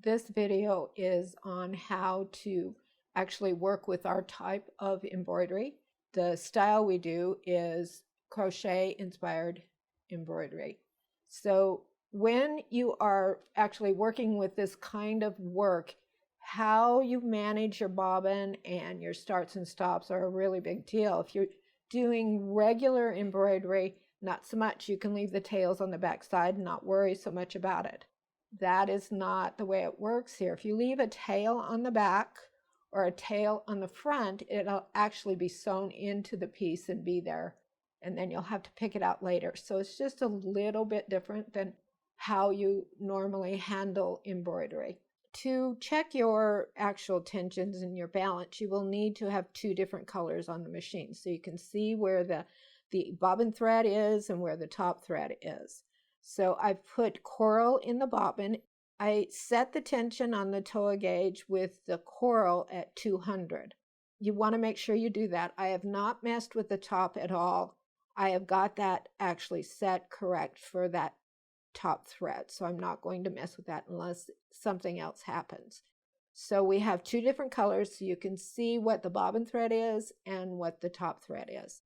This video is on how to actually work with our type of embroidery. The style we do is Crochet Inspired Embroidery. So when you are actually working with this kind of work, how you manage your bobbin and your starts and stops are a really big deal. If you're doing regular embroidery, not so much. You can leave the tails on the back side and not worry so much about it. That is not the way it works here. If you leave a tail on the back or a tail on the front, it'll actually be sewn into the piece and be there, and then you'll have to pick it out later. So it's just a little bit different than how you normally handle embroidery. To check your actual tensions and your balance, you will need to have two different colors on the machine so you can see where the bobbin thread is and where the top thread is. So I've put coral in the bobbin. I set the tension on the toa gauge with the coral at 200. You want to make sure you do that. I have not messed with the top at all. I have got that actually set correct for that top thread. So I'm not going to mess with that unless something else happens. So we have two different colors so you can see what the bobbin thread is and what the top thread is.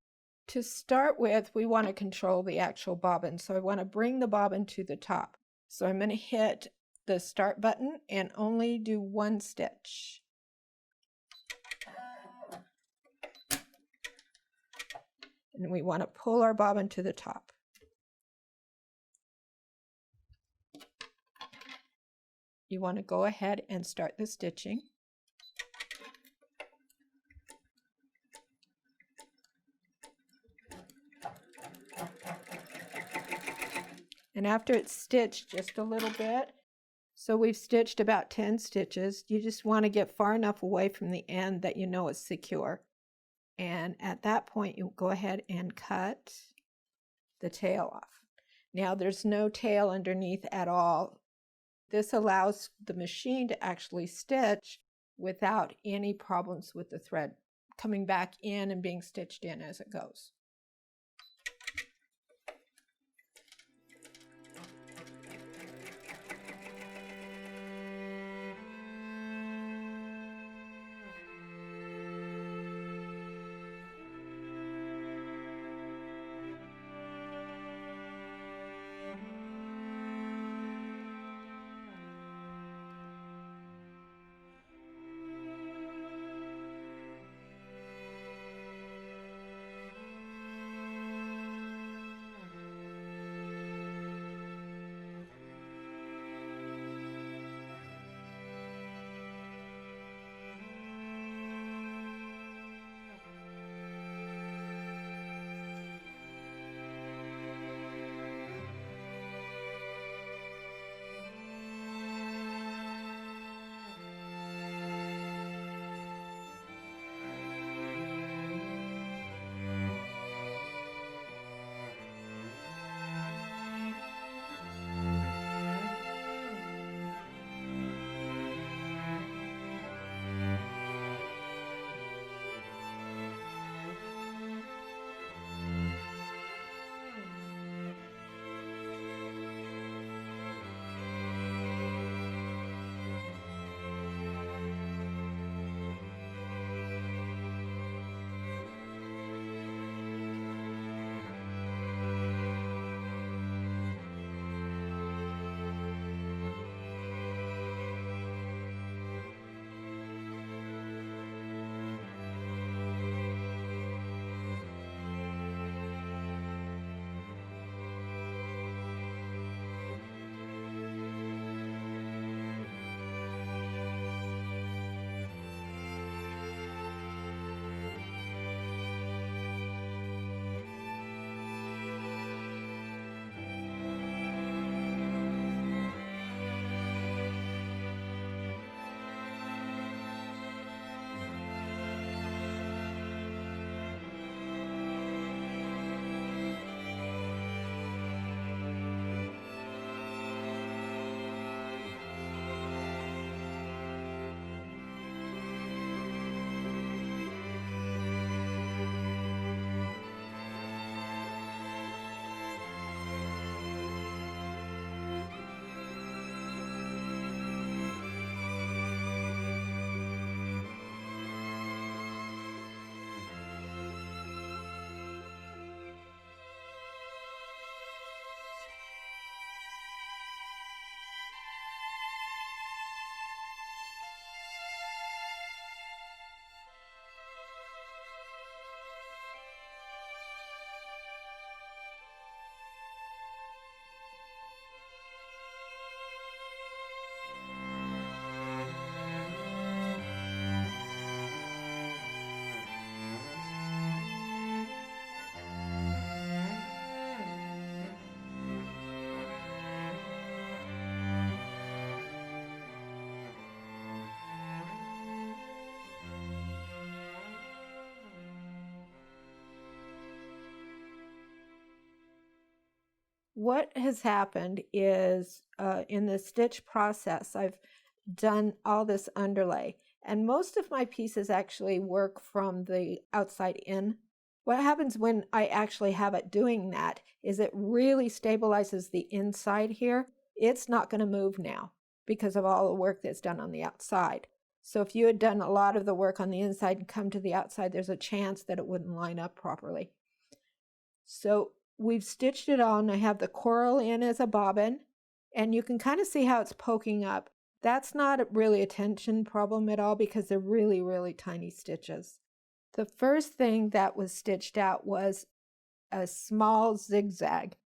To start with, we want to control the actual bobbin. So I want to bring the bobbin to the top. So I'm going to hit the start button and only do one stitch. And we want to pull our bobbin to the top. You want to go ahead and start the stitching. And after it's stitched just a little bit, so we've stitched about 10 stitches, you just want to get far enough away from the end that you know it's secure. And at that point, you go ahead and cut the tail off. Now there's no tail underneath at all. This allows the machine to actually stitch without any problems with the thread coming back in and being stitched in as it goes. What has happened is in the stitch process, I've done all this underlay, and most of my pieces actually work from the outside in. What happens when I actually have it doing that is it really stabilizes the inside here. It's not going to move now because of all the work that's done on the outside. So if you had done a lot of the work on the inside and come to the outside, there's a chance that it wouldn't line up properly. So we've stitched it all, and I have the coral in as a bobbin, and you can kind of see how it's poking up. That's not really a tension problem at all because they're really, really tiny stitches. The first thing that was stitched out was a small zigzag.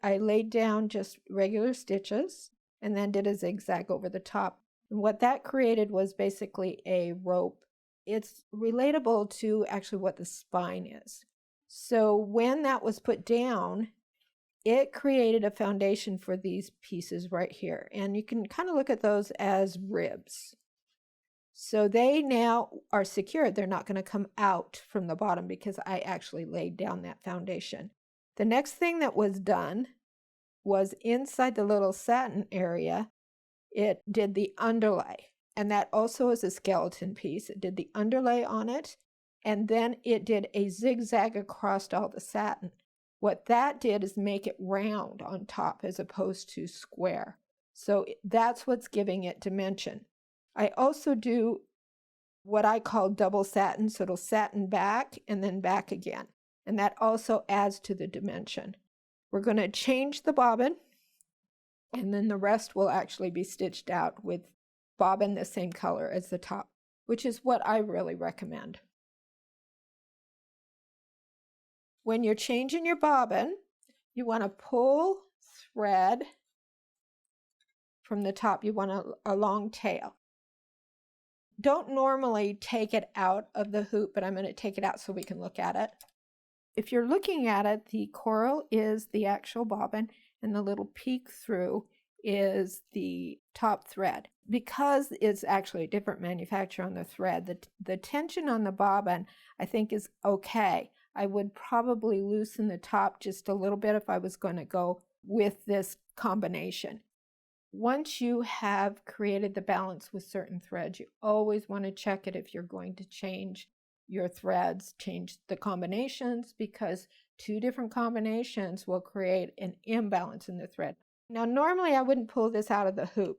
I laid down just regular stitches and then did a zigzag over the top. And what that created was basically a rope. It's relatable to actually what the spine is. So when that was put down, it created a foundation for these pieces right here. And you can kind of look at those as ribs. So they now are secured. They're not going to come out from the bottom because I actually laid down that foundation. The next thing that was done was inside the little satin area, it did the underlay. And that also is a skeleton piece. It did the underlay on it, and then it did a zigzag across all the satin. What that did is make it round on top as opposed to square. So that's what's giving it dimension. I also do what I call double satin, so it'll satin back and then back again. And that also adds to the dimension. We're going to change the bobbin, and then the rest will actually be stitched out with bobbin the same color as the top, which is what I really recommend. When you're changing your bobbin, you want to pull thread from the top. You want a long tail. Don't normally take it out of the hoop, but I'm going to take it out so we can look at it. If you're looking at it, the coral is the actual bobbin, and the little peek through is the top thread. Because it's actually a different manufacturer on the thread, the tension on the bobbin I think is okay. I would probably loosen the top just a little bit if I was going to go with this combination. Once you have created the balance with certain threads, you always want to check it if you're going to change your threads, change the combinations, because two different combinations will create an imbalance in the thread. Now, normally I wouldn't pull this out of the hoop.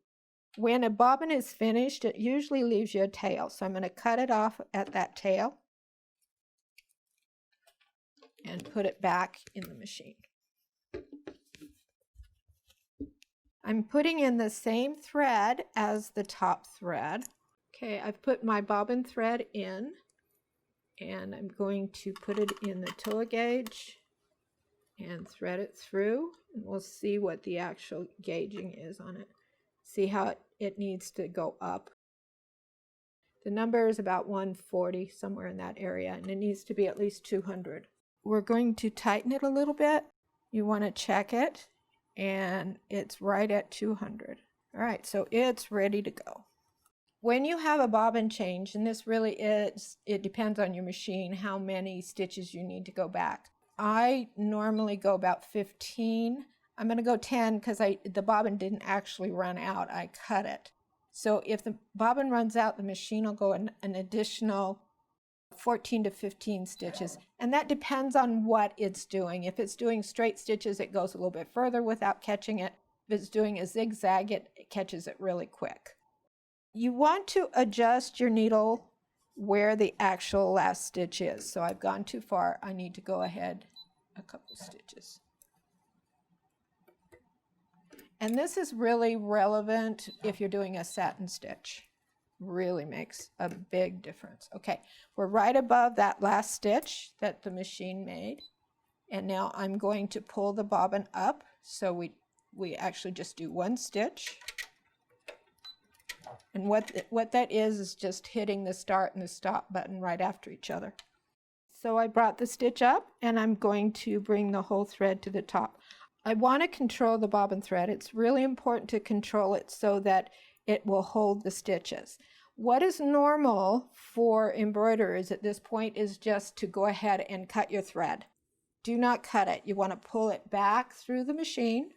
When a bobbin is finished, it usually leaves you a tail. So I'm going to cut it off at that tail and put it back in the machine. I'm putting in the same thread as the top thread. Okay, I've put my bobbin thread in, and I'm going to put it in the toa gauge and thread it through, and we'll see what the actual gauging is on it. See how it needs to go up. The number is about 140, somewhere in that area, and it needs to be at least 200. We're going to tighten it a little bit. You want to check it, and it's right at 200. All right, so it's ready to go. When you have a bobbin change, and this really is, it depends on your machine, how many stitches you need to go back. I normally go about 15. I'm going to go 10 because the bobbin didn't actually run out. I cut it. So if the bobbin runs out, the machine will go an additional 14 to 15 stitches. And that depends on what it's doing. If it's doing straight stitches, it goes a little bit further without catching it. If it's doing a zigzag, it catches it really quick. You want to adjust your needle where the actual last stitch is. So I've gone too far. I need to go ahead a couple stitches. And this is really relevant if you're doing a satin stitch. Really makes a big difference. Okay, we're right above that last stitch that the machine made. And now I'm going to pull the bobbin up. So we actually just do one stitch. And what that is just hitting the start and the stop button right after each other. So I brought the stitch up, and I'm going to bring the whole thread to the top. I want to control the bobbin thread. It's really important to control it so that it will hold the stitches. What is normal for embroiderers at this point is just to go ahead and cut your thread. do not cut it. You want to pull it back through the machine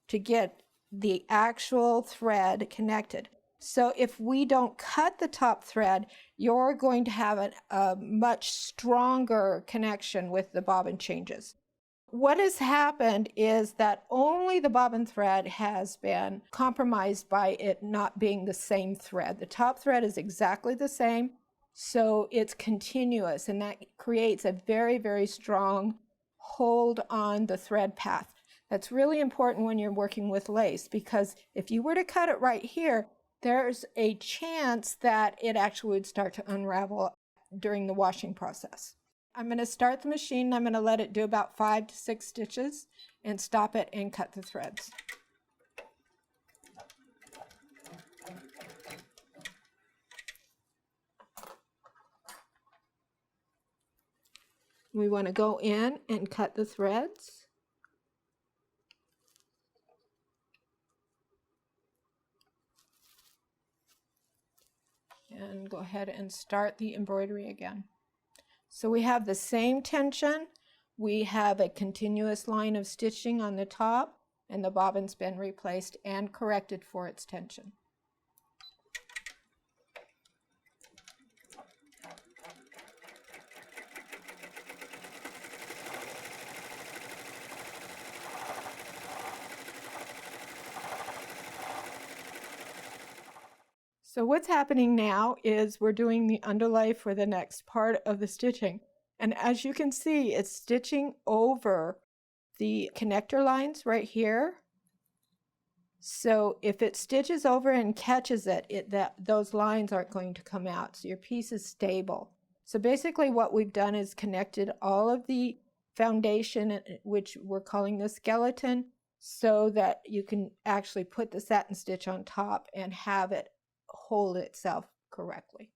to get the actual thread connected. So if we don't cut the top thread, you're going to have a much stronger connection with the bobbin changes. What has happened is that only the bobbin thread has been compromised by it not being the same thread. The top thread is exactly the same, so it's continuous, and that creates a very, very strong hold on the thread path. That's really important when you're working with lace, because if you were to cut it right here, there's a chance that it actually would start to unravel during the washing process. I'm going to start the machine. I'm going to let it do about 5 to 6 stitches and stop it and cut the threads. We want to go in and cut the threads. And go ahead and start the embroidery again. So we have the same tension. We have a continuous line of stitching on the top, and the bobbin's been replaced and corrected for its tension. So what's happening now is we're doing the underlay for the next part of the stitching. And as you can see, it's stitching over the connector lines right here. So if it stitches over and catches it, those lines aren't going to come out. So your piece is stable. So basically what we've done is connected all of the foundation, which we're calling the skeleton, so that you can actually put the satin stitch on top and have it hold itself correctly.